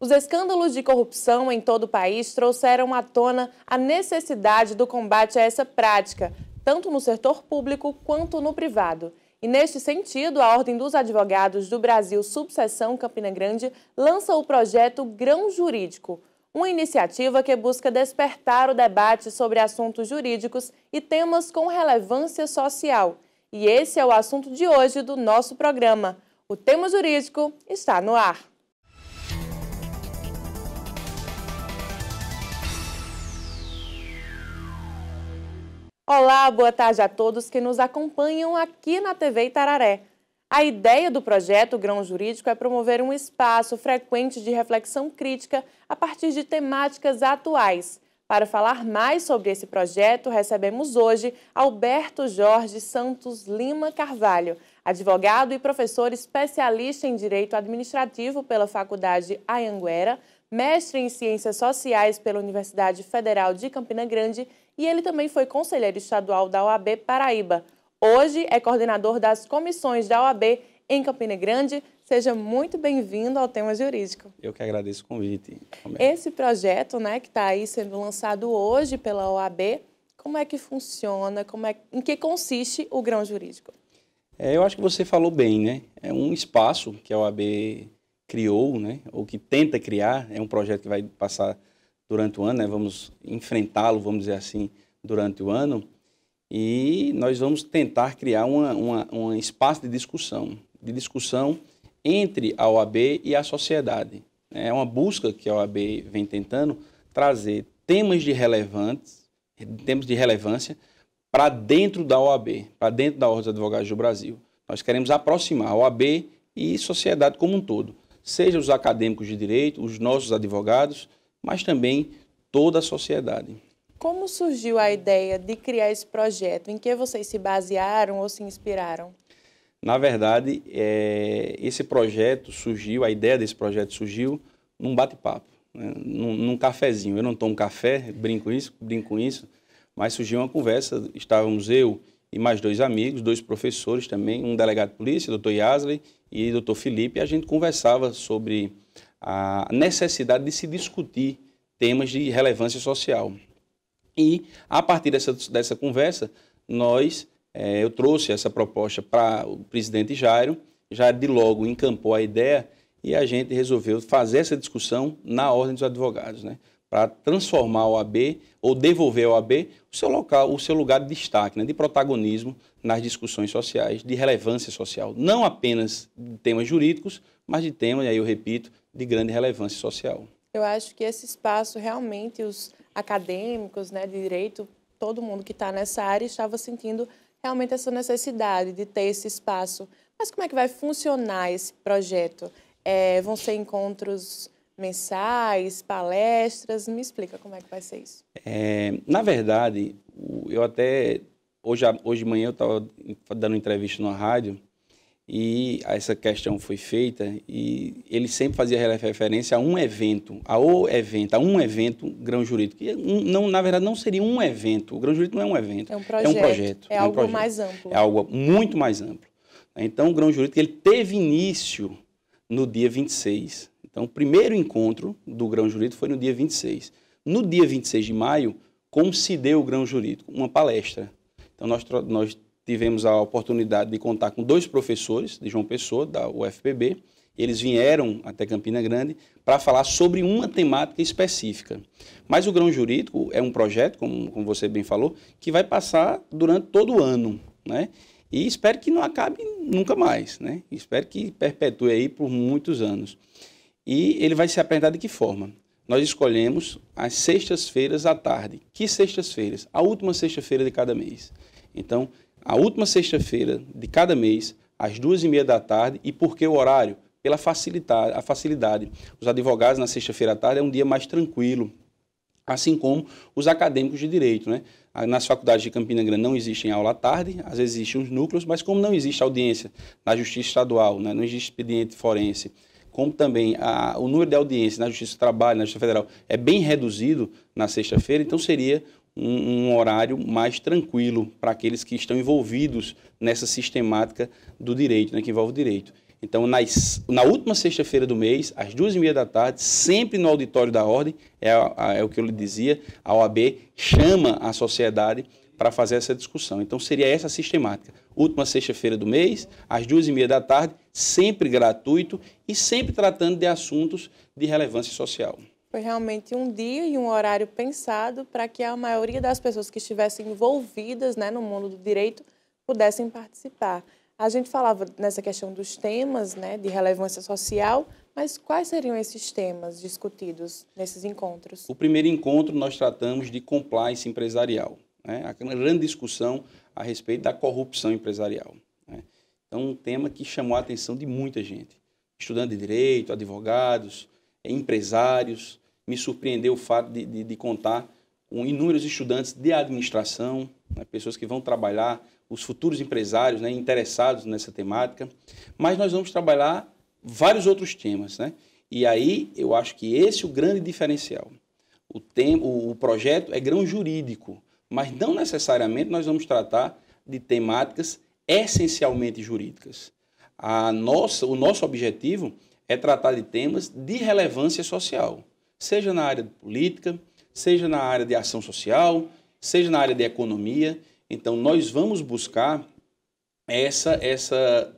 Os escândalos de corrupção em todo o país trouxeram à tona a necessidade do combate a essa prática, tanto no setor público quanto no privado. E, neste sentido, a Ordem dos Advogados do Brasil, subseção Campina Grande, lança o projeto Grão Jurídico, uma iniciativa que busca despertar o debate sobre assuntos jurídicos e temas com relevância social. E esse é o assunto de hoje do nosso programa. O tema jurídico está no ar. Olá, boa tarde a todos que nos acompanham aqui na TV Itararé. A ideia do projeto Grão Jurídico é promover um espaço frequente de reflexão crítica a partir de temáticas atuais. Para falar mais sobre esse projeto, recebemos hoje Alberto Jorge Santos Lima Carvalho, advogado e professor especialista em Direito Administrativo pela Faculdade Anhanguera, mestre em Ciências Sociais pela Universidade Federal de Campina Grande e ele também foi conselheiro estadual da OAB Paraíba. Hoje é coordenador das comissões da OAB em Campina Grande. Seja muito bem-vindo ao tema jurídico. Eu que agradeço o convite. Esse projeto, que está aí sendo lançado hoje pela OAB, como é que funciona? Em que consiste o Grão Jurídico? Eu acho que você falou bem, né? É um espaço que a OAB criou, né? Ou que tenta criar. É um projeto que vai passar durante o ano, né? Vamos enfrentá-lo, vamos dizer assim, durante o ano. E nós vamos tentar criar um espaço de discussão entre a OAB e a sociedade. É uma busca que a OAB vem tentando trazer temas de relevância para dentro da OAB, para dentro da Ordem dos Advogados do Brasil. Nós queremos aproximar a OAB e sociedade como um todo, seja os acadêmicos de direito, os nossos advogados, mas também toda a sociedade. Como surgiu a ideia de criar esse projeto? Em que vocês se basearam ou se inspiraram? Na verdade, esse projeto surgiu, a ideia desse projeto surgiu num bate-papo, né? Num cafezinho. Eu não tomo café, brinco com isso, mas surgiu uma conversa, estávamos eu e mais dois amigos, dois professores também, um delegado de polícia, Dr. Yasley e Dr. Felipe, e a gente conversava sobre a necessidade de se discutir temas de relevância social. E, a partir dessa conversa, eu trouxe essa proposta para o presidente Jairo de logo encampou a ideia e a gente resolveu fazer essa discussão na Ordem dos Advogados, né? Para transformar a OAB ou devolver à OAB o seu lugar de destaque, né? De protagonismo nas discussões sociais, de relevância social. Não apenas de temas jurídicos, mas de temas, aí eu repito, de grande relevância social. Eu acho que esse espaço, realmente, os acadêmicos, de direito, todo mundo que está nessa área estava sentindo realmente essa necessidade de ter esse espaço. Mas como é que vai funcionar esse projeto? Vão ser encontros mensais, palestras? Me explica como é que vai ser isso. Na verdade, eu até... Hoje de manhã eu estava dando entrevista na rádio e essa questão foi feita e ele sempre fazia referência a um evento, Grão Jurídico. Na verdade, não seria um evento. O Grão Jurídico não é um evento, é um projeto. É algo mais amplo. É algo muito mais amplo. Então, o Grão Jurídico ele teve início no dia 26. Então, o primeiro encontro do Grão Jurídico foi no dia 26. No dia 26 de maio, como se deu o Grão Jurídico? Uma palestra. Então, nós tivemos a oportunidade de contar com dois professores de João Pessoa, da UFPB. Eles vieram até Campina Grande para falar sobre uma temática específica. Mas o Grão Jurídico é um projeto, como você bem falou, que vai passar durante todo o ano, né? E espero que não acabe nunca mais, né? Espero que perpetue aí por muitos anos. E ele vai se apresentar de que forma? Nós escolhemos as sextas-feiras à tarde. Que sextas-feiras? A última sexta-feira de cada mês. Então, a última sexta-feira de cada mês, às 2h30 da tarde. E por que o horário? Pela facilidade. Os advogados, na sexta-feira à tarde, é um dia mais tranquilo, assim como os acadêmicos de direito, né? Nas faculdades de Campina Grande não existem aula à tarde, às vezes existem os núcleos, mas como não existe audiência na Justiça Estadual, né? Não existe expediente forense, como também o número de audiência na Justiça do Trabalho, na Justiça Federal, é bem reduzido na sexta-feira, então seria um horário mais tranquilo para aqueles que estão envolvidos nessa sistemática do direito, né, que envolve o direito. Então, na última sexta-feira do mês, às 2h30 da tarde, sempre no auditório da Ordem, é o que eu lhe dizia, a OAB chama a sociedade para fazer essa discussão. Então, seria essa a sistemática. Última sexta-feira do mês, às 2h30 da tarde, sempre gratuito e sempre tratando de assuntos de relevância social. Foi realmente um dia e um horário pensado para que a maioria das pessoas que estivessem envolvidas, né, no mundo do direito pudessem participar. A gente falava nessa questão dos temas, né, de relevância social, mas quais seriam esses temas discutidos nesses encontros? O primeiro encontro nós tratamos de compliance empresarial, né, a grande discussão a respeito da corrupção empresarial, né. Então, um tema que chamou a atenção de muita gente, estudantes de direito, advogados, empresários. Me surpreendeu o fato de contar com inúmeros estudantes de administração, né, pessoas que vão trabalhar, os futuros empresários, né, interessados nessa temática, mas nós vamos trabalhar vários outros temas, né? E aí eu acho que esse é o grande diferencial. O projeto é grão jurídico, mas não necessariamente nós vamos tratar de temáticas essencialmente jurídicas. O nosso objetivo é tratar de temas de relevância social, seja na área de política, seja na área de ação social, seja na área de economia. Então, nós vamos buscar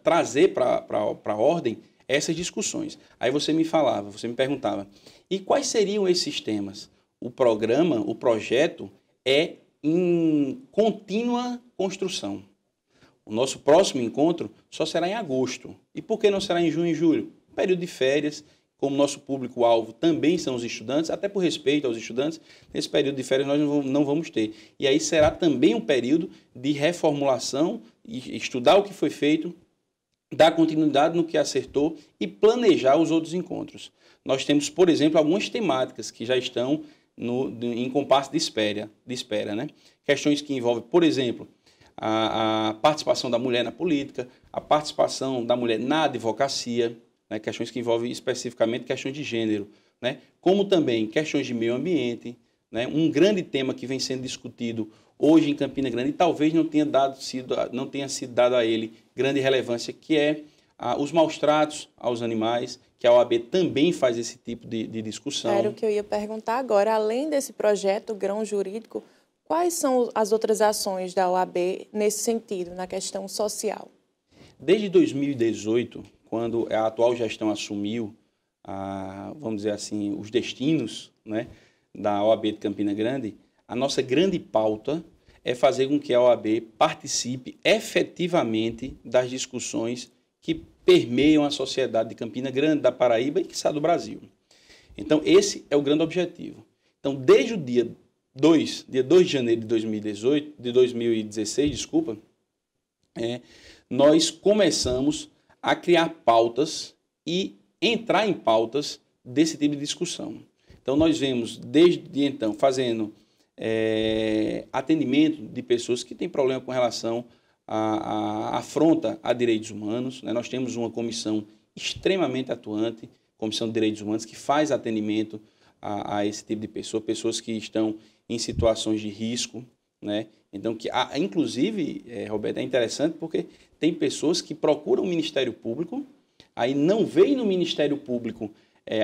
trazer para a ordem essas discussões. Aí você me perguntava, e quais seriam esses temas? O projeto é em contínua construção. O nosso próximo encontro só será em agosto. E por que não será em junho e julho? Período de férias. Como nosso público-alvo também são os estudantes, até por respeito aos estudantes, nesse período de férias nós não vamos ter. E aí será também um período de reformulação, estudar o que foi feito, dar continuidade no que acertou e planejar os outros encontros. Nós temos, por exemplo, algumas temáticas que já estão em compasso de espera, né? Questões que envolvem, por exemplo, a participação da mulher na política, a participação da mulher na advocacia, né, questões que envolvem especificamente questões de gênero, né, como também questões de meio ambiente, né, um grande tema que vem sendo discutido hoje em Campina Grande e talvez não tenha sido dado a ele grande relevância, que é os maus tratos aos animais, que a OAB também faz esse tipo de discussão. Era o que eu ia perguntar agora. Além desse projeto Grão Jurídico, quais são as outras ações da OAB nesse sentido, na questão social? Desde 2018, quando a atual gestão assumiu, vamos dizer assim, os destinos, né, da OAB de Campina Grande, a nossa grande pauta é fazer com que a OAB participe efetivamente das discussões que permeiam a sociedade de Campina Grande, da Paraíba e, quiçá, do Brasil. Então, esse é o grande objetivo. Então, desde o dia 2 de janeiro de 2016, nós começamos a criar pautas e entrar em pautas desse tipo de discussão. Então, nós vemos, desde então, fazendo atendimento de pessoas que têm problema com relação à afronta a direitos humanos, né? Nós temos uma comissão extremamente atuante, Comissão de Direitos Humanos, que faz atendimento a esse tipo de pessoas que estão em situações de risco, né? Então, inclusive, Roberto, é interessante porque tem pessoas que procuram o Ministério Público, aí não veem no Ministério Público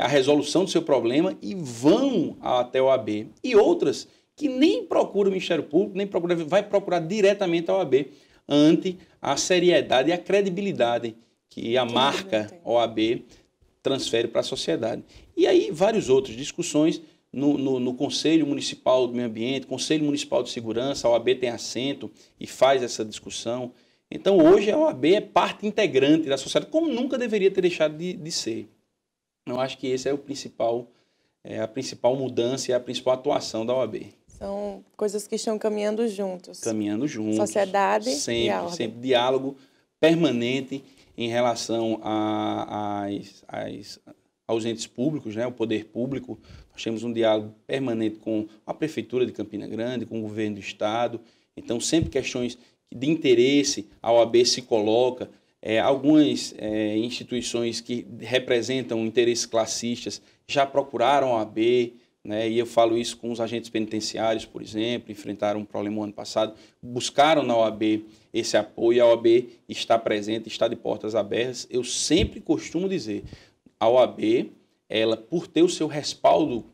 a resolução do seu problema e vão até a OAB. E outras que nem procuram o Ministério Público, vai procurar diretamente a OAB, ante a seriedade e a credibilidade que a marca OAB transfere para a sociedade. E aí, várias outras discussões no Conselho Municipal do Meio Ambiente, Conselho Municipal de Segurança, a OAB tem assento e faz essa discussão. Então, hoje, a OAB é parte integrante da sociedade, como nunca deveria ter deixado de ser. Eu acho que esse é a principal mudança e a principal atuação da OAB. São coisas que estão caminhando juntos. Caminhando juntos. Sociedade e a ordem. Sempre diálogo permanente em relação aos entes públicos, né, o poder público. Nós temos um diálogo permanente com a Prefeitura de Campina Grande, com o governo do Estado. Então, sempre questões de interesse, a OAB se coloca. Algumas instituições que representam interesses classistas já procuraram a OAB né? E eu falo isso com os agentes penitenciários, por exemplo, enfrentaram um problema no ano passado, buscaram na OAB esse apoio, a OAB está presente, está de portas abertas. Eu sempre costumo dizer, a OAB, ela, por ter o seu respaldo,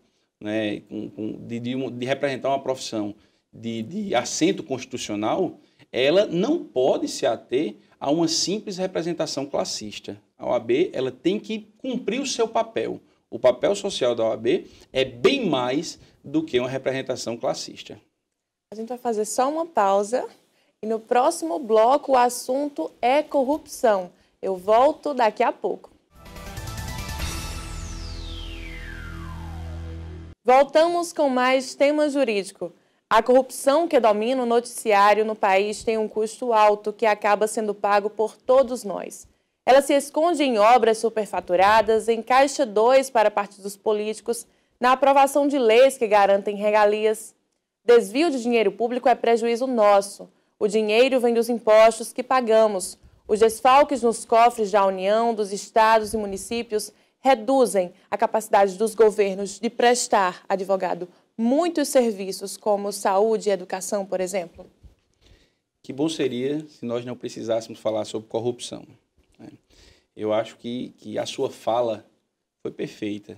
né, de representar uma profissão de assento constitucional, ela não pode se ater a uma simples representação classista. A OAB, ela tem que cumprir o seu papel. O papel social da OAB é bem mais do que uma representação classista. A gente vai fazer só uma pausa e no próximo bloco o assunto é corrupção. Eu volto daqui a pouco. Voltamos com mais tema jurídico. A corrupção que domina o noticiário no país tem um custo alto que acaba sendo pago por todos nós. Ela se esconde em obras superfaturadas, em Caixa 2 para partidos políticos, na aprovação de leis que garantem regalias. Desvio de dinheiro público é prejuízo nosso. O dinheiro vem dos impostos que pagamos. Os desfalques nos cofres da União, dos estados e municípios reduzem a capacidade dos governos de prestar, advogado, muitos serviços como saúde e educação, por exemplo. Que bom seria se nós não precisássemos falar sobre corrupção. Eu acho que a sua fala foi perfeita.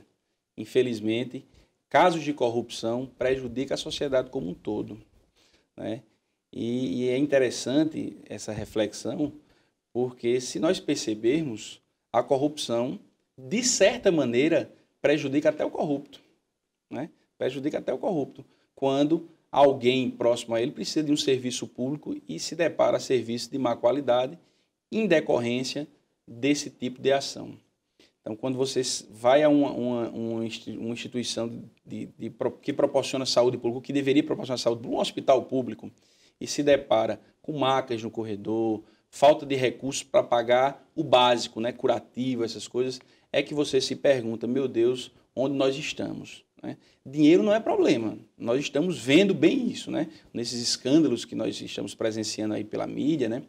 Infelizmente, casos de corrupção prejudicam a sociedade como um todo, né? E é interessante essa reflexão, porque se nós percebermos, a corrupção, de certa maneira, prejudica até o corrupto, né? Prejudica até o corrupto, quando alguém próximo a ele precisa de um serviço público e se depara a serviço de má qualidade em decorrência desse tipo de ação. Então, quando você vai a uma instituição que proporciona saúde pública, que deveria proporcionar saúde pública, um hospital público, e se depara com macas no corredor, falta de recursos para pagar o básico, né, curativo, essas coisas, é que você se pergunta, meu Deus, onde nós estamos? Né? Dinheiro não é problema, nós estamos vendo bem isso, né? Nesses escândalos que nós estamos presenciando aí pela mídia, né?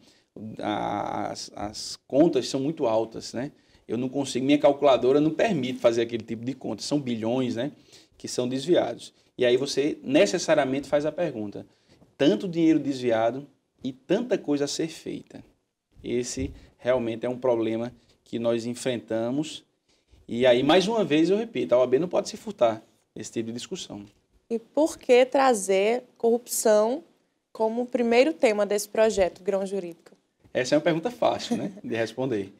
As contas são muito altas, né? Eu não consigo, minha calculadora não permite fazer aquele tipo de conta, são bilhões, né, que são desviados. E aí você necessariamente faz a pergunta, tanto dinheiro desviado e tanta coisa a ser feita. Esse realmente é um problema que nós enfrentamos. E aí, mais uma vez, eu repito, a OAB não pode se furtar esse tipo de discussão. E por que trazer corrupção como o primeiro tema desse projeto, Grão Jurídico? Essa é uma pergunta fácil, né, de responder.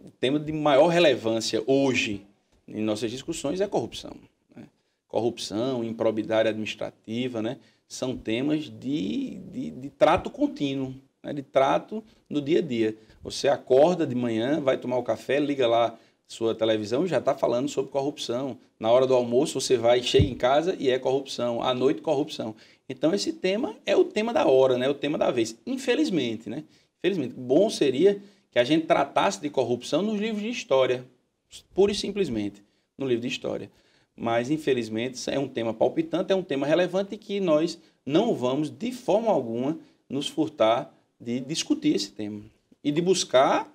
O tema de maior relevância hoje em nossas discussões é a corrupção. Né? Corrupção, improbidade administrativa, né, são temas de trato contínuo, né, de trato no dia a dia. Você acorda de manhã, vai tomar o café, liga lá sua televisão e já está falando sobre corrupção. Na hora do almoço você chega em casa e é corrupção. À noite, corrupção. Então esse tema é o tema da hora, né? O tema da vez. Infelizmente, né? Infelizmente, bom seria que a gente tratasse de corrupção nos livros de história, pura e simplesmente, no livro de história. Mas, infelizmente, é um tema palpitante, é um tema relevante que nós não vamos, de forma alguma, nos furtar de discutir esse tema e de buscar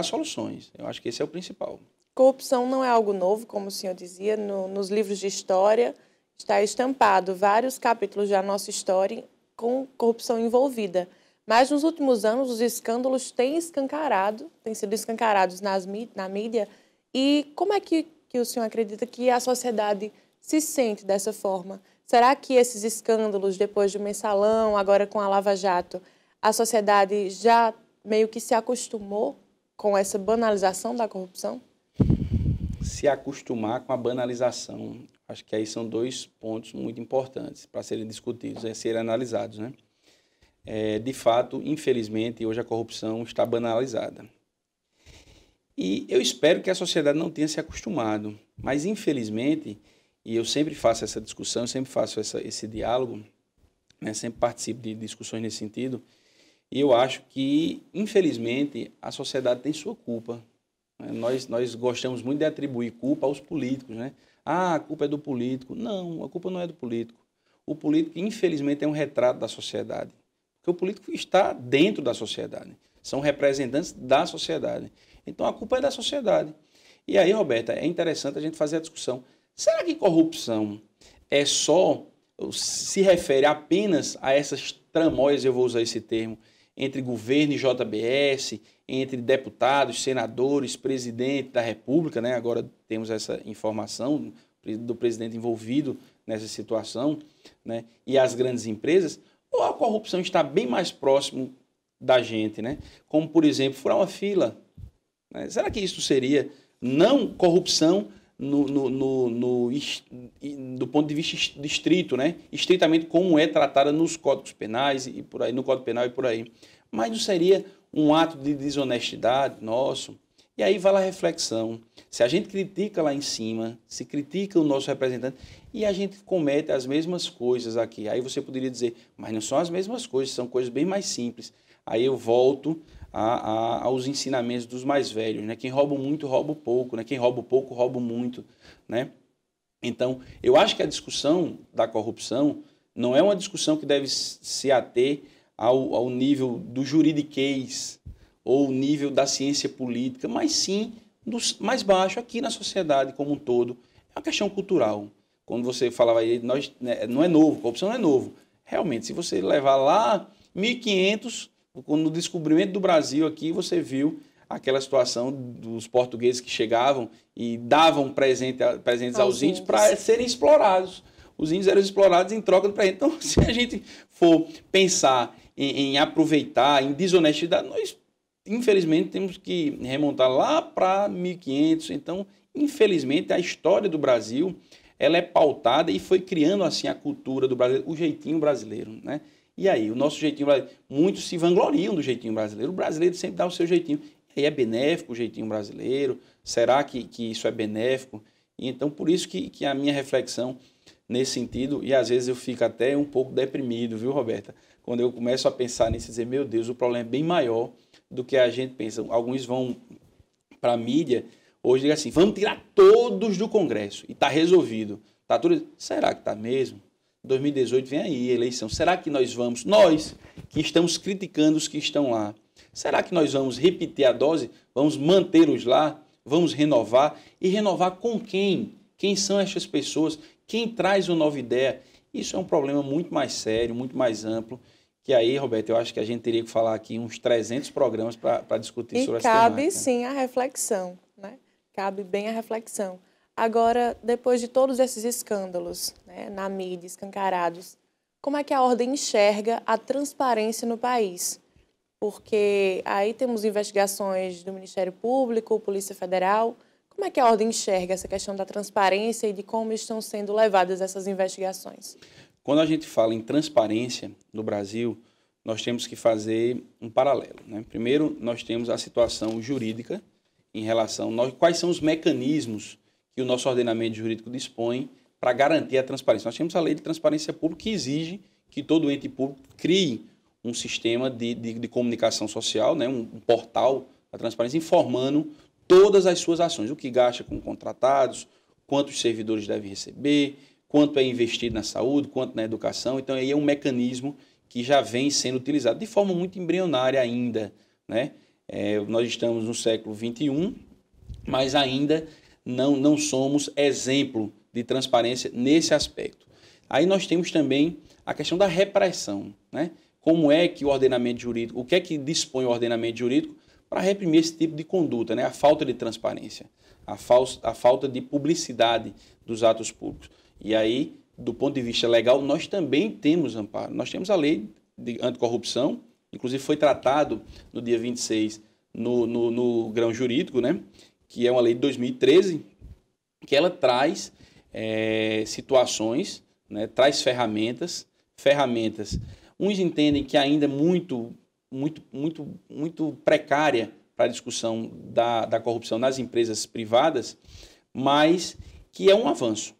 soluções. Eu acho que esse é o principal. Corrupção não é algo novo, como o senhor dizia, nos livros de história está estampado vários capítulos da nossa história com corrupção envolvida. Mas nos últimos anos os escândalos têm sido escancarados na mídia. E como é que o senhor acredita que a sociedade se sente dessa forma? Será que esses escândalos, depois do Mensalão, agora com a Lava Jato, a sociedade já meio que se acostumou com essa banalização da corrupção? Se acostumar com a banalização. Acho que aí são dois pontos muito importantes para serem discutidos, serem analisados, né? De fato, infelizmente, hoje a corrupção está banalizada. E eu espero que a sociedade não tenha se acostumado, mas infelizmente, e eu sempre faço essa discussão, eu sempre faço esse diálogo, né, sempre participo de discussões nesse sentido, e eu acho que, infelizmente, a sociedade tem sua culpa. Nós gostamos muito de atribuir culpa aos políticos, né? Ah, a culpa é do político. Não, a culpa não é do político. O político, infelizmente, é um retrato da sociedade. Porque o político está dentro da sociedade. São representantes da sociedade. Então, a culpa é da sociedade. E aí, Roberta, é interessante a gente fazer a discussão. Será que corrupção é só, se refere apenas a essas tramóias, eu vou usar esse termo, entre governo e JBS, entre deputados, senadores, presidente da República, né? Agora temos essa informação do presidente envolvido nessa situação, né? E as grandes empresas, ou a corrupção está bem mais próximo da gente, né? Como, por exemplo, furar uma fila, né? Será que isso seria não corrupção do ponto de vista estrito, né? Estritamente como é tratada nos códigos penais e por aí, no Código Penal e por aí. Mas não seria um ato de desonestidade nosso? E aí vale a reflexão. Se a gente critica lá em cima, se critica o nosso representante e a gente comete as mesmas coisas aqui, aí você poderia dizer, mas não são as mesmas coisas, são coisas bem mais simples. Aí eu volto aos ensinamentos dos mais velhos, né? Quem rouba muito, rouba pouco, né? Quem rouba pouco, rouba muito, né? Então, eu acho que a discussão da corrupção não é uma discussão que deve se ater ao nível do juridiquês ou nível da ciência política, mas sim mais baixo aqui na sociedade como um todo. É uma questão cultural. Quando você falava aí, não é novo, corrupção não é novo. Realmente, se você levar lá 1500, no descobrimento do Brasil aqui, você viu aquela situação dos portugueses que chegavam e davam presentes aos índios para serem explorados. Os índios eram explorados em troca de presente. Então, se a gente for pensar em aproveitar, em desonestidade, nós, infelizmente, temos que remontar lá para 1500. Então, infelizmente, a história do Brasil ela é pautada e foi criando assim a cultura do brasileiro, o jeitinho brasileiro, né? E aí, o nosso jeitinho brasileiro, muitos se vangloriam do jeitinho brasileiro, o brasileiro sempre dá o seu jeitinho. E aí é benéfico o jeitinho brasileiro? Será que isso é benéfico? E então, por isso que a minha reflexão nesse sentido, e às vezes eu fico até um pouco deprimido, viu, Roberta? Quando eu começo a pensar nisso e dizer, meu Deus, o problema é bem maior do que a gente pensa. Alguns vão para a mídia, hoje dizem assim, vamos tirar todos do Congresso e está resolvido. Tá tudo... Será que está mesmo? 2018 vem aí, eleição. Será que nós que estamos criticando os que estão lá, será que nós vamos repetir a dose? Vamos mantê-los lá? Vamos renovar? E renovar com quem? Quem são essas pessoas? Quem traz uma nova ideia? Isso é um problema muito mais sério, muito mais amplo, que aí, Roberto, eu acho que a gente teria que falar aqui uns 300 programas para discutir sobre essa temática. E cabe sim a reflexão, né? Cabe bem a reflexão. Agora, depois de todos esses escândalos, né, na mídia, escancarados, como é que a ordem enxerga a transparência no país? Porque aí temos investigações do Ministério Público, Polícia Federal. Como é que a ordem enxerga essa questão da transparência e de como estão sendo levadas essas investigações? Quando a gente fala em transparência no Brasil, nós temos que fazer um paralelo, né? Primeiro, nós temos a situação jurídica em relação... quais são os mecanismos que o nosso ordenamento jurídico dispõe para garantir a transparência. Nós temos a Lei de Transparência Pública que exige que todo ente público crie um sistema de comunicação social, né, um portal da transparência, informando todas as suas ações, o que gasta com contratados, quantos servidores devem receber, quanto é investido na saúde, quanto na educação. Então, aí é um mecanismo que já vem sendo utilizado de forma muito embrionária ainda, né? Nós estamos no século XXI, mas ainda não somos exemplo de transparência nesse aspecto. Aí nós temos também a questão da repressão, né? Como é que o ordenamento jurídico, o que é que dispõe o ordenamento jurídico para reprimir esse tipo de conduta, né? A falta de transparência, a falta de publicidade dos atos públicos. E aí, do ponto de vista legal, nós também temos amparo. Nós temos a lei de anticorrupção, inclusive foi tratado no dia 26 no grão jurídico, né? Que é uma lei de 2013, que ela traz situações, né? Traz ferramentas. Uns entendem que ainda é muito precária para a discussão da corrupção nas empresas privadas, mas que é um avanço.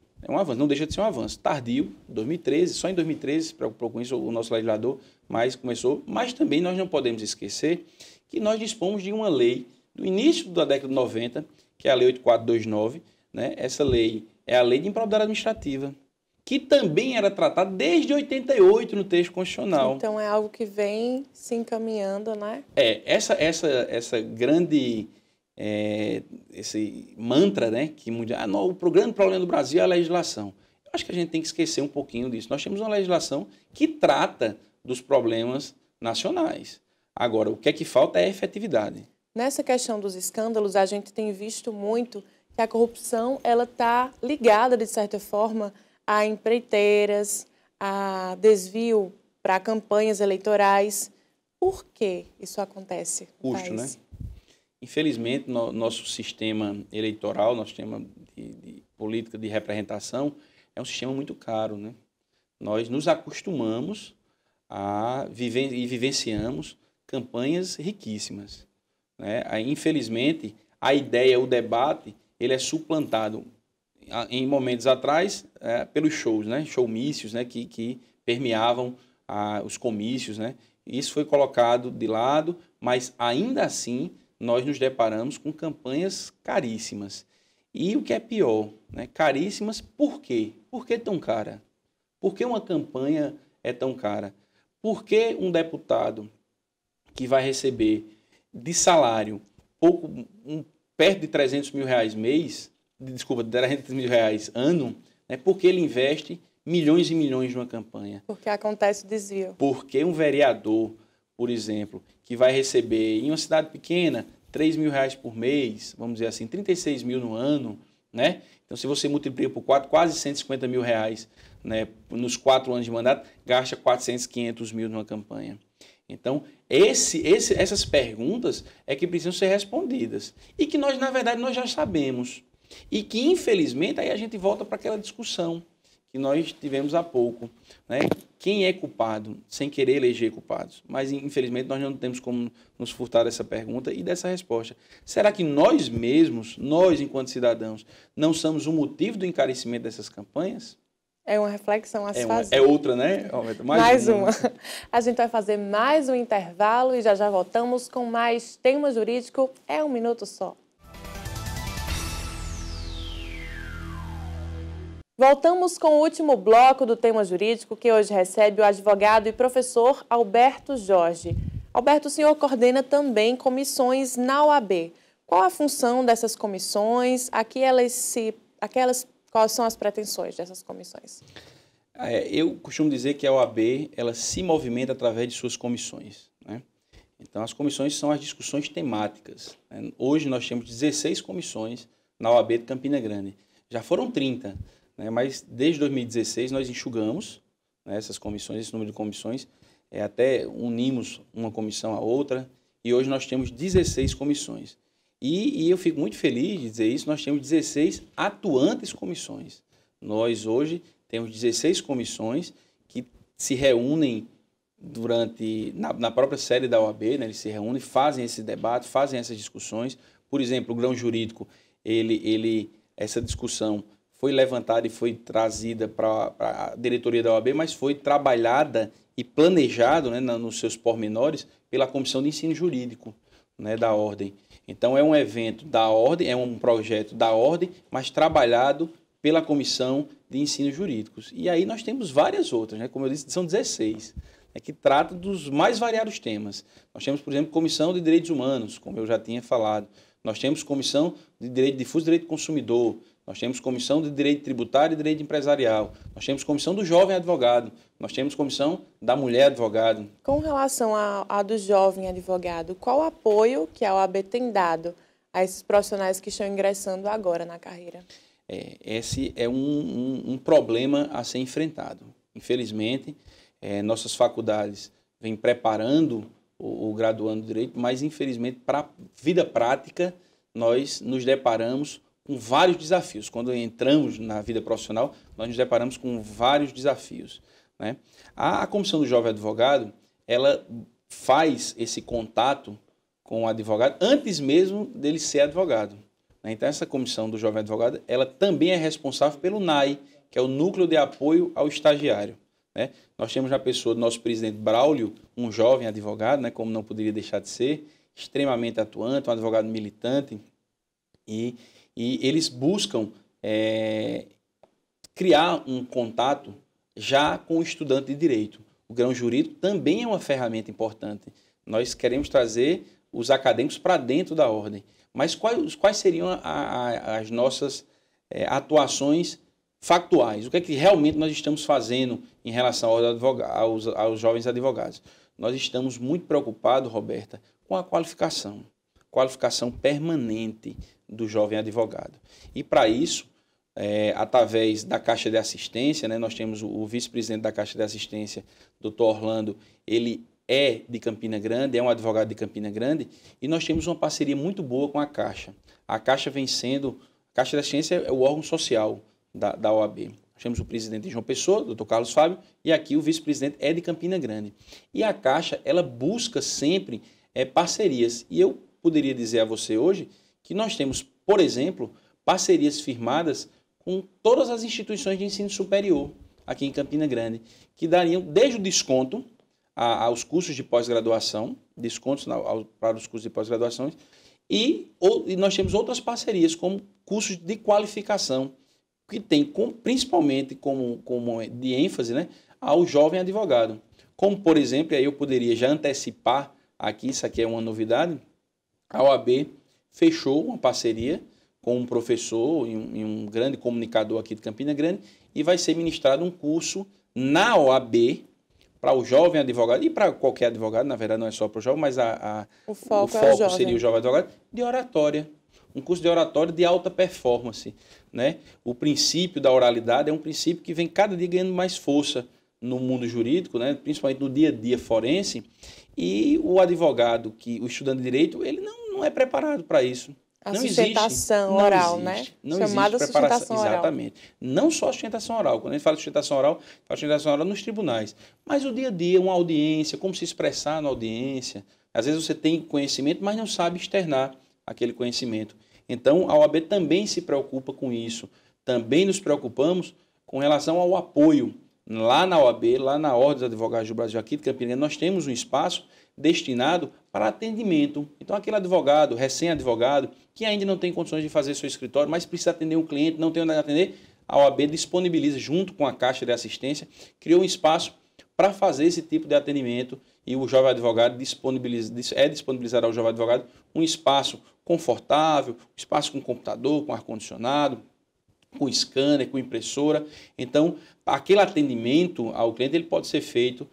Não deixa de ser um avanço. Tardio, 2013, só em 2013 se preocupou com isso o nosso legislador, mas começou. Mas também nós não podemos esquecer que nós dispomos de uma lei do início da década de 90, que é a Lei 8429, né? Essa lei é a Lei de Improbidade Administrativa, que também era tratada desde 88 no texto constitucional. Então é algo que vem se encaminhando, né? Essa grande esse mantra, né, que o grande problema do Brasil é a legislação. Eu acho que a gente tem que esquecer um pouquinho disso. Nós temos uma legislação que trata dos problemas nacionais. Agora, o que é que falta é efetividade. Nessa questão dos escândalos, a gente tem visto muito que a corrupção ela está ligada, de certa forma, a empreiteiras, a desvio para campanhas eleitorais. Por que isso acontece? Custo, né? Infelizmente, nosso sistema eleitoral, nosso sistema de política de representação é um sistema muito caro, né? Nós nos acostumamos a vivenciamos campanhas riquíssimas, né? Aí, infelizmente, a ideia, o debate, ele é suplantado em momentos atrás pelos shows, né? Showmícios, né? Que permeavam os comícios, né? Isso foi colocado de lado, mas ainda assim nós nos deparamos com campanhas caríssimas. E o que é pior, né? Caríssimas por quê? Por que tão cara? Por que uma campanha é tão cara? Por que um deputado que vai receber de salário perto de 300 mil reais mês, desculpa, 300 mil reais ano, né? Porque ele investe milhões e milhões numa campanha? Porque acontece o desvio. Porque um vereador, por exemplo, que vai receber em uma cidade pequena 3 mil reais por mês, vamos dizer assim, 36 mil no ano, né? Então, se você multiplica por 4, quase 150 mil reais, né, nos 4 anos de mandato, gasta 400, 500 mil numa campanha. Então, essas perguntas é que precisam ser respondidas. E que nós, na verdade, nós já sabemos. E que, infelizmente, aí a gente volta para aquela discussão que nós tivemos há pouco, né? Quem é culpado, sem querer eleger culpados? Mas, infelizmente, nós não temos como nos furtar dessa pergunta e dessa resposta. Será que nós mesmos, nós, enquanto cidadãos, não somos o motivo do encarecimento dessas campanhas? É uma reflexão a se fazer. É outra, né? Mais uma. A gente vai fazer mais um intervalo e já voltamos com mais Tema Jurídico. É um minuto só. Voltamos com o último bloco do Tema Jurídico, que hoje recebe o advogado e professor Alberto Jorge. Alberto, o senhor coordena também comissões na OAB. Qual a função dessas comissões? Quais são as pretensões dessas comissões? Eu costumo dizer que a OAB ela se movimenta através de suas comissões, né? Então, as comissões são as discussões temáticas, né? Hoje nós temos 16 comissões na OAB de Campina Grande. Já foram 30. Mas desde 2016 nós enxugamos, né, essas comissões, esse número de comissões, até unimos uma comissão à outra, e hoje nós temos 16 comissões. E eu fico muito feliz de dizer isso, nós temos 16 atuantes comissões. Nós hoje temos 16 comissões que se reúnem na própria sede da OAB, né, eles se reúnem, fazem esse debate, fazem essas discussões. Por exemplo, o grão jurídico, essa discussão foi levantada e foi trazida para a diretoria da OAB, mas foi trabalhada e planejado, né, nos seus pormenores pela Comissão de Ensino Jurídico, né, da Ordem. Então, é um evento da Ordem, é um projeto da Ordem, mas trabalhado pela Comissão de Ensino Jurídicos. E aí nós temos várias outras, né, como eu disse, são 16, que tratam dos mais variados temas. Nós temos, por exemplo, Comissão de Direitos Humanos, como eu já tinha falado. Nós temos Comissão de Direito Difuso e Direito do Consumidor. Nós temos Comissão de Direito Tributário e Direito Empresarial. Nós temos Comissão do Jovem Advogado. Nós temos Comissão da Mulher Advogado. Com relação à do Jovem Advogado, qual o apoio que a OAB tem dado a esses profissionais que estão ingressando agora na carreira? Esse é um problema a ser enfrentado. Infelizmente, nossas faculdades vêm preparando o graduando de Direito, mas, infelizmente, para a vida prática, nós nos deparamos com vários desafios. Quando entramos na vida profissional, nós nos deparamos com vários desafios, né? A Comissão do Jovem Advogado, ela faz esse contato com o advogado antes mesmo dele ser advogado, né? Então, essa Comissão do Jovem Advogado, ela também é responsável pelo NAI, que é o Núcleo de Apoio ao Estagiário, né? Nós temos na pessoa do nosso presidente Braulio, um jovem advogado, né, como não poderia deixar de ser, extremamente atuante, um advogado militante, e eles buscam criar um contato já com o estudante de direito. O grão jurídico também é uma ferramenta importante. Nós queremos trazer os acadêmicos para dentro da ordem. Mas quais seriam as nossas atuações factuais? O que é que realmente nós estamos fazendo em relação aos jovens advogados? Nós estamos muito preocupados, Roberta, com a qualificação permanente do jovem advogado. E para isso, através da Caixa de Assistência, né, nós temos o vice-presidente da Caixa de Assistência, Dr. Orlando, ele é de Campina Grande, é um advogado de Campina Grande, e nós temos uma parceria muito boa com a Caixa. A Caixa a Caixa de Assistência é o órgão social da OAB. Nós temos o presidente de João Pessoa, Dr. Carlos Fábio, e aqui o vice-presidente é de Campina Grande. E a Caixa, ela busca sempre parcerias. E eu poderia dizer a você hoje que nós temos, por exemplo, parcerias firmadas com todas as instituições de ensino superior aqui em Campina Grande, que dariam desde o desconto aos cursos de pós-graduação, descontos para os cursos de pós-graduação, e nós temos outras parcerias, como cursos de qualificação, que tem principalmente como de ênfase, né, ao jovem advogado. Como, por exemplo, aí eu poderia já antecipar aqui, isso aqui é uma novidade, a OAB fechou uma parceria com um professor e um grande comunicador aqui de Campina Grande, e vai ser ministrado um curso na OAB para o jovem advogado, e para qualquer advogado, na verdade não é só para o jovem, mas o foco seria o jovem advogado, de oratória. Um curso de oratória de alta performance, né? O princípio da oralidade é um princípio que vem cada dia ganhando mais força no mundo jurídico, né? Principalmente no dia a dia forense, e o advogado, o estudante de direito, ele não é preparado para isso. A sustentação oral, né? Chamada sustentação oral. Exatamente. Não só a sustentação oral. Quando a gente fala de sustentação oral, fala de sustentação oral nos tribunais. Mas o dia a dia, uma audiência, como se expressar na audiência. Às vezes você tem conhecimento, mas não sabe externar aquele conhecimento. Então, a OAB também se preocupa com isso. Também nos preocupamos com relação ao apoio. Lá na OAB, lá na Ordem dos Advogados do Brasil, aqui de Campina Grande, nós temos um espaço destinado para atendimento. Então, aquele advogado, recém-advogado, que ainda não tem condições de fazer seu escritório, mas precisa atender um cliente, não tem onde atender, a OAB disponibiliza, junto com a Caixa de Assistência, criou um espaço para fazer esse tipo de atendimento, e o jovem advogado disponibilizar ao jovem advogado um espaço confortável, um espaço com computador, com ar-condicionado, com scanner, com impressora. Então, aquele atendimento ao cliente ele pode ser feito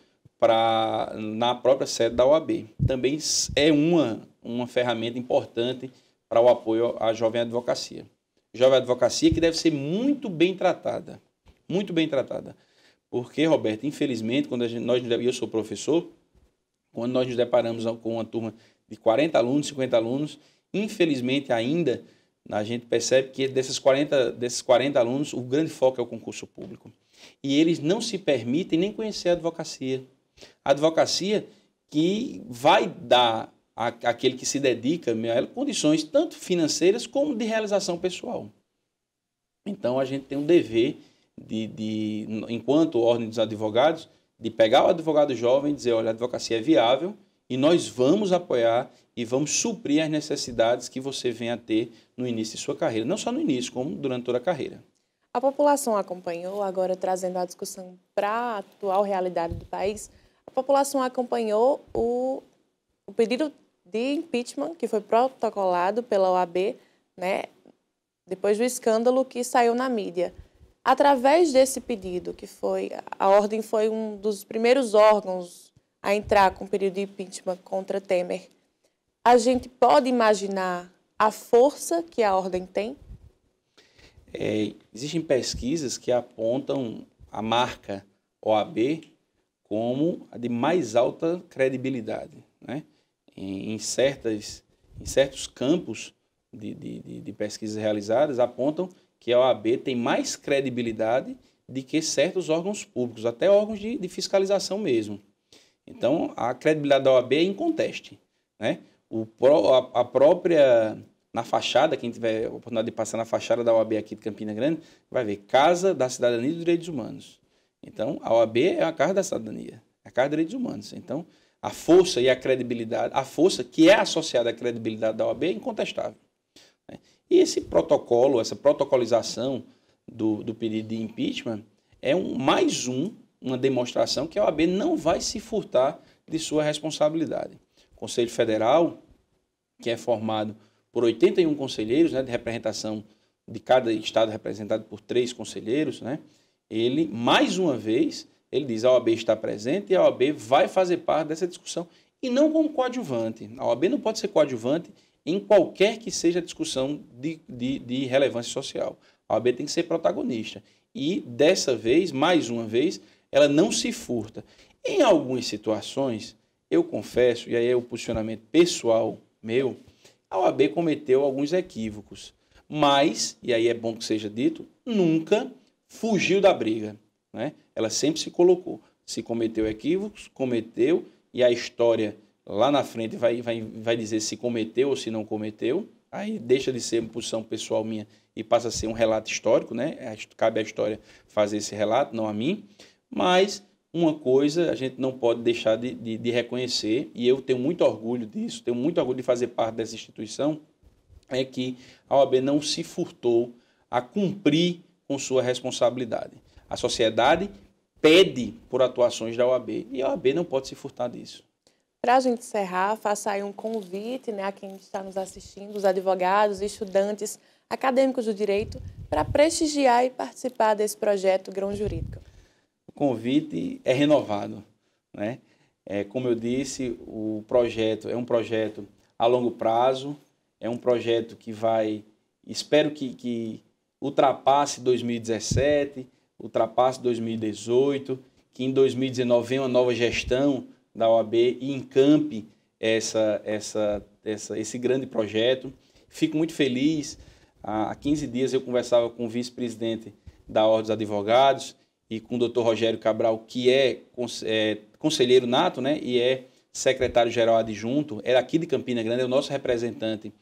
na própria sede da OAB. Também é uma ferramenta importante para o apoio à jovem advocacia. Jovem advocacia que deve ser muito bem tratada. Muito bem tratada. Porque, Roberto, infelizmente, eu sou professor, quando nós nos deparamos com uma turma de 40 alunos, 50 alunos, infelizmente ainda a gente percebe que desses 40 alunos, o grande foco é o concurso público. E eles não se permitem nem conhecer a advocacia. A advocacia que vai dar àquele que se dedica a ela condições tanto financeiras como de realização pessoal. Então, a gente tem um dever, enquanto Ordem dos Advogados, de pegar o advogado jovem e dizer, olha, a advocacia é viável e nós vamos apoiar e vamos suprir as necessidades que você vem a ter no início de sua carreira. Não só no início, como durante toda a carreira. A população acompanhou, agora trazendo a discussão para a atual realidade do país, a população acompanhou o pedido de impeachment que foi protocolado pela OAB, né, depois do escândalo que saiu na mídia. Através desse pedido, a Ordem foi um dos primeiros órgãos a entrar com o pedido de impeachment contra Temer, a gente pode imaginar a força que a Ordem tem? Existem pesquisas que apontam a marca OAB como a de mais alta credibilidade, né? Em certos campos de pesquisas realizadas, apontam que a OAB tem mais credibilidade do que certos órgãos públicos, até órgãos de fiscalização mesmo. Então, a credibilidade da OAB é inconteste, né? A própria, na fachada, quem tiver a oportunidade de passar na fachada da OAB aqui de Campina Grande, vai ver Casa da Cidadania e dos Direitos Humanos. Então, a OAB é a Casa da Cidadania, é a Casa dos Direitos Humanos. Então, a força e a credibilidade, a força que é associada à credibilidade da OAB é incontestável, né? E esse protocolo, essa protocolização do pedido de impeachment é uma demonstração que a OAB não vai se furtar de sua responsabilidade. O Conselho Federal, que é formado por 81 conselheiros, né, de representação de cada estado representado por 3 conselheiros, né, ele, mais uma vez, ele diz a OAB está presente e a OAB vai fazer parte dessa discussão, e não como coadjuvante. A OAB não pode ser coadjuvante em qualquer que seja a discussão de relevância social. A OAB tem que ser protagonista. E, dessa vez, mais uma vez, ela não se furta. Em algumas situações, eu confesso, e aí é o posicionamento pessoal meu, a OAB cometeu alguns equívocos. Mas, e aí é bom que seja dito, nunca fugiu da briga, né? Ela sempre se colocou. Se cometeu equívocos, cometeu, e a história lá na frente vai dizer se cometeu ou se não cometeu. Aí deixa de ser uma posição pessoal minha e passa a ser um relato histórico, né? Cabe à história fazer esse relato, não a mim. Mas uma coisa a gente não pode deixar de reconhecer, e eu tenho muito orgulho disso, tenho muito orgulho de fazer parte dessa instituição, é que a OAB não se furtou a cumprir com sua responsabilidade. A sociedade pede por atuações da OAB e a OAB não pode se furtar disso. Para a gente encerrar, faça aí um convite, né, a quem está nos assistindo, os advogados, estudantes, acadêmicos do direito, para prestigiar e participar desse projeto Grão Jurídico. O convite é renovado, né? Como eu disse, o projeto é um projeto a longo prazo, é um projeto que espero que ultrapasse 2017, ultrapasse 2018, que em 2019 venha uma nova gestão da OAB e encampe esse grande projeto. Fico muito feliz. Há 15 dias eu conversava com o vice-presidente da Ordem dos Advogados e com o doutor Rogério Cabral, que é conselheiro nato, né, e é secretário-geral adjunto, é aqui de Campina Grande, é o nosso representante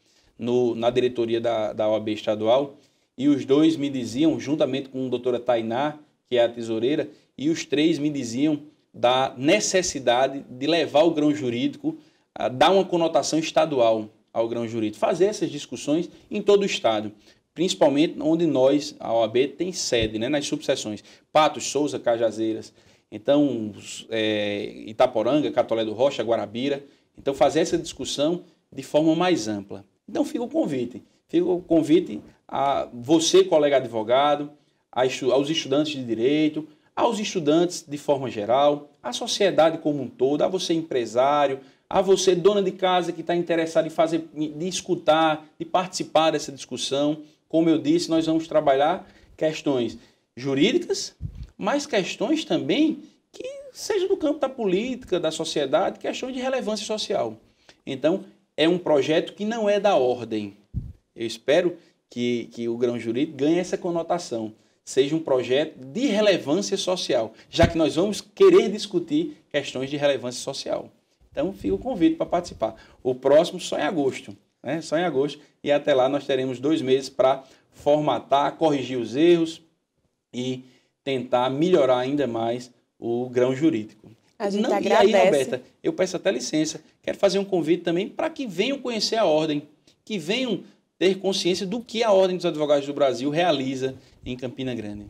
na diretoria da OAB estadual, e os dois me diziam, juntamente com a doutora Tainá, que é a tesoureira, e os 3 me diziam da necessidade de levar o grão jurídico, a dar uma conotação estadual ao grão jurídico, fazer essas discussões em todo o estado, principalmente onde nós, a OAB, tem sede, né, nas subseções, Patos, Souza, Cajazeiras, então Itaporanga, Catolé do Rocha, Guarabira, então fazer essa discussão de forma mais ampla. Então fica o convite a você, colega advogado, aos estudantes de direito, aos estudantes de forma geral, à sociedade como um todo, a você empresário, a você dona de casa que está interessado de escutar, de participar dessa discussão. Como eu disse, nós vamos trabalhar questões jurídicas, mas questões também que sejam do campo da política, da sociedade, questões de relevância social. Então, é um projeto que não é da ordem. Eu espero que o grão jurídico ganhe essa conotação, seja um projeto de relevância social, já que nós vamos querer discutir questões de relevância social. Então, fica o convite para participar. O próximo só em agosto, né? Só em agosto, e até lá nós teremos 2 meses para formatar, corrigir os erros e tentar melhorar ainda mais o grão jurídico. A gente agradece. E aí, Roberta, eu peço até licença, quero fazer um convite também para que venham conhecer a Ordem, que venham ter consciência do que a Ordem dos Advogados do Brasil realiza em Campina Grande.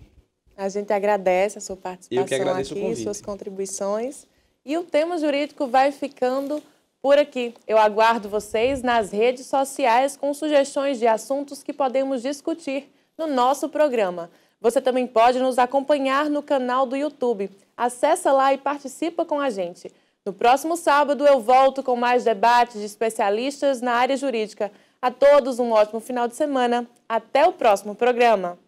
A gente agradece a sua participação Eu que agradeço aqui, o convite. suas contribuições. E o tema jurídico vai ficando por aqui. Eu aguardo vocês nas redes sociais com sugestões de assuntos que podemos discutir no nosso programa. Você também pode nos acompanhar no canal do YouTube. Acesse lá e participa com a gente. No próximo sábado eu volto com mais debates de especialistas na área jurídica. A todos um ótimo final de semana. Até o próximo programa.